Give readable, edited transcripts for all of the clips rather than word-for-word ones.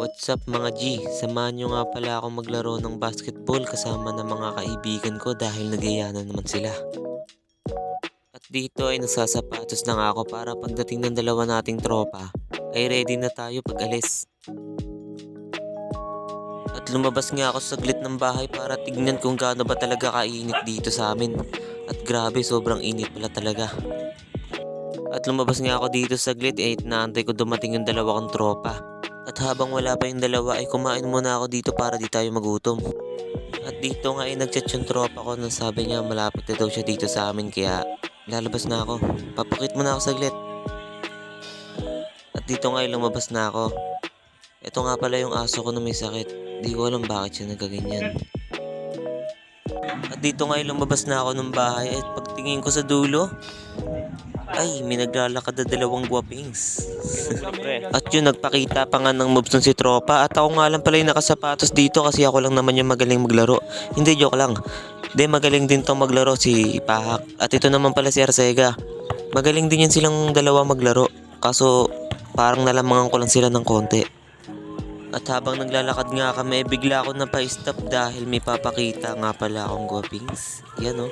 What's up mga G? Samahan nyo nga pala akong maglaro ng basketball kasama ng mga kaibigan ko dahil nagaya na naman sila. At dito ay nagsasapatos na nga ako para pagdating ng dalawa nating tropa ay ready na tayo pag alis. At lumabas nga ako saglit ng bahay para tignan kung gaano ba talaga kainit dito sa amin. At grabe, sobrang init pala talaga. At lumabas nga ako dito saglit naantay ko dumating yung dalawa kong tropa. At habang wala pa yung dalawa ay kumain muna ako dito para di tayo magutom. At dito nga ay nagchat yung tropa ko na sabi niya malapit na daw siya dito sa amin kaya lalabas na ako. Papakit muna ako saglit. At dito nga ay lumabas na ako. Ito nga pala yung aso ko na may sakit. Di ko alam bakit siya nagkaganyan. At dito nga ay lumabas na ako ng bahay at pagtingin ko sa dulo ay may naglalakad na dalawang guwapings. At yun, nagpakita pa nga ng moves ng si tropa. At ako nga lang pala yung nakasapatos dito kasi ako lang naman yung magaling maglaro. Hindi, joke lang. Hindi, magaling din tong maglaro si Pahak. At ito naman pala si Arcega. Magaling din yan silang dalawa maglaro. Kaso parang nalamangan ko lang sila ng konti. At habang naglalakad nga kami, bigla ako napa-stop dahil may papakita nga pala akong guwapings. Yan o.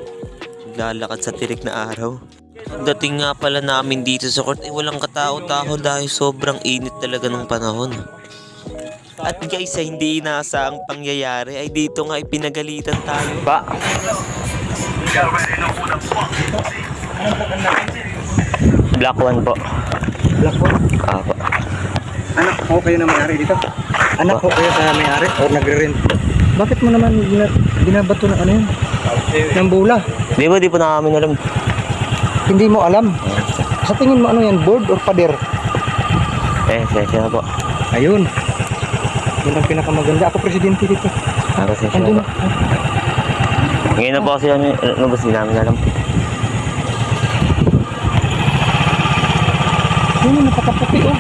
Naglalakad sa tirik na araw. Pagdating nga pala namin dito sa court, walang katao-tao dahil sobrang init talaga ng panahon. At guys, hindi inaasahang pangyayari ay dito nga ipinagalitan tayo. Ba? Black one po. Black one? Apa. Anak ko kayo na may-ari dito? Anak ko kayo sa may-ari o nagre-rent? Bakit mo naman binabato ng ano yun? Ng bola? Di po namin alam. Hindi mo alam? Sa tingin mo ano yan? Board or pader? Siya po. Ayun. Yun ang pinakamaganda. Ako presidente dito. Siya Andun po. Ngayon na po kasi ano, nabas din namin alam. Yun yung napakaputi oh.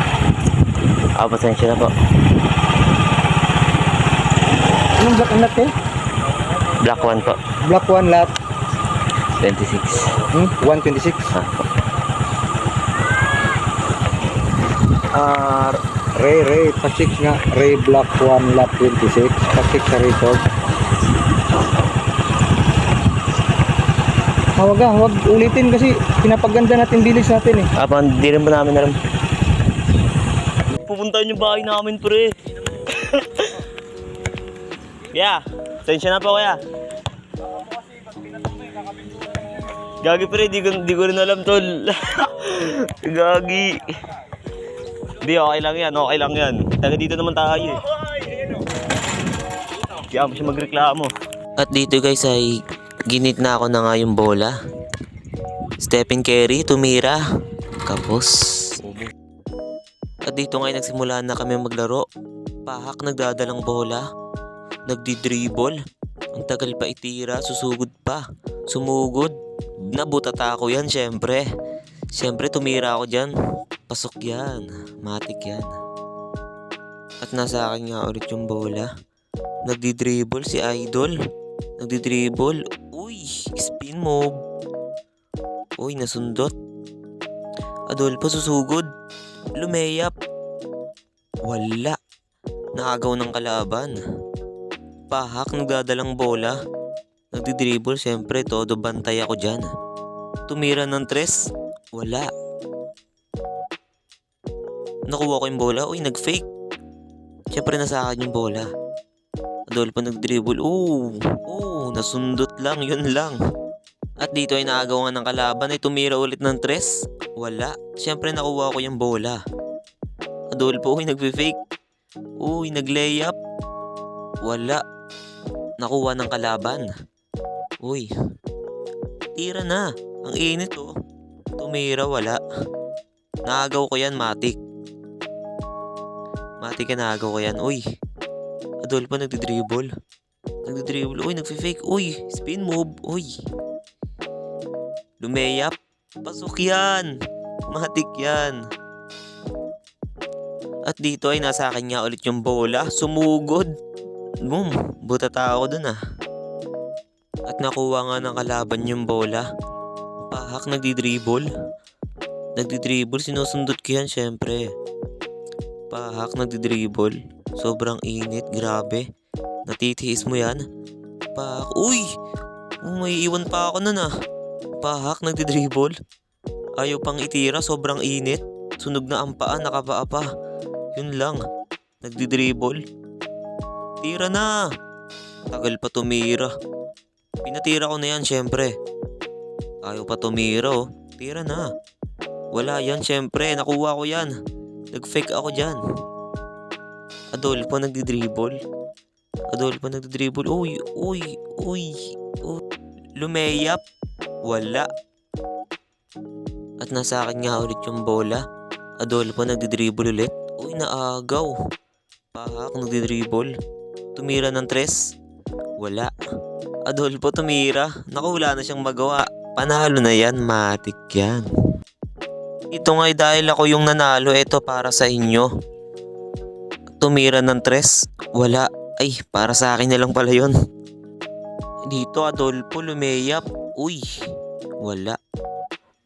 Pasensya na po. Anong black and lot eh? Black one po. Black one lot. 26. 126. Ray, pasik nga. Ray Black 1 Lap 26. Pasik sa record. Huwag ulitin kasi pinapaganda natin bilis natin eh. Hindi rin po namin alam. Pupuntahan yung bahay namin pre. Yeah, tensya na po kaya. Gagi pre, di ko rin alam tol. Gagi. Di, okay lang yan. Taga dito naman tayo eh. Kaya mo siya magreklamo. At dito guys ay ginit na ako na nga yung bola. Stephen Curry, tumira. Kapos. At dito nga ay nagsimula na kami maglaro. Pahak nagdadalang bola. Nagdi-dribble. Ang tagal pa itira, susugod pa. Sumugod. Nabutata ako yan syempre. Syempre tumira ako dyan. Pasok yan. Matik yan. At nasa akin nga ulit yung bola. Nagdi-dribble si Idol. Nagdi-dribble. Uy, spin move. Uy, nasundot. Adolfo susugod. Lumeyap. Wala. Nakagaw ng kalaban. Pahak nagdadalang bola. Nagdi-dribble, syempre todo bantay ako dyan. Tumira ng tres. Wala. Nakuha ko yung bola. Uy, nag-fake. Syempre nasa akin yung bola. Adolfo nag-dribble. Nasundot lang. Yun lang. At dito ay naagaw ng kalaban ay tumira ulit ng tres. Wala. Syempre nakuha ko yung bola. Adolfo, nag-fake. Nag-layup. Wala. Nakuha ng kalaban. Tira na. Ang init oh. Tumira, wala. Naagaw ko yan, matik. Matik na naagaw ko yan. Adolfo nagdi-dribble. Nagfi-fake. Spin move. Lumeyap. Pasok yan. Matik yan. At dito ay nasa akin nga ulit yung bola. Sumugod. Boom. Butata ako dun ah. At nakuha nga ng kalaban yung bola. Pahak nagdi-dribble. Nagdi-dribble, sinusundot ko yan syempre. Pahak nagdi-dribble. Sobrang init, grabe. Natitiis mo yan? Uy! May iwan pa ako nun ah. Pahak, nagdidribble. Ayaw pang itira, sobrang init. Sunog na ang paa, nakapaa pa. Yun lang, nagdidribble. Tira na! Tagal pa tumira. Pinatira ko na yan, syempre. Ayaw pa tumira oh. Tira na. Wala yan, syempre. Nakuha ko yan. Nag-fake ako dyan. Adolfo nagdidribble. Uy. Lumeyap. Wala. At nasa akin nga ulit yung bola. Adolfo nagdidribble ulit. Uy, naagaw. Pahak nagdidribble. Tumira ng 3. Wala. Adolfo tumira. Naku, wala na siyang magawa. Panalo na yan, matik yan. Ito nga'y dahil ako yung nanalo, ito para sa inyo. Tumira ng 3. Wala. Ay, para sa akin na lang pala yun. Dito, Adolfo, lumeyap. Uy, wala.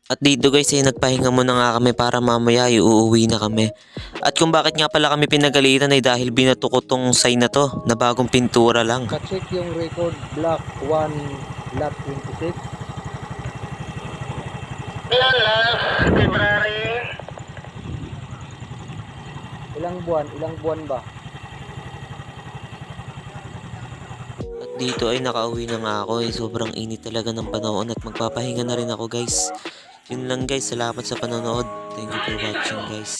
At dito guys, nagpahinga muna nga kami para mamaya uuwi na kami. At kung bakit nga pala kami pinagalitan ay dahil binato ko tong sign na to na bagong pintura lang. Ka-check yung record, block 1, lot 26. February. Ilang buwan ba? At dito ay nakauwi na nga ako sobrang init talaga ng panahon at magpapahinga na rin ako guys. Yun lang guys, salamat sa panonood. Thank you for watching guys.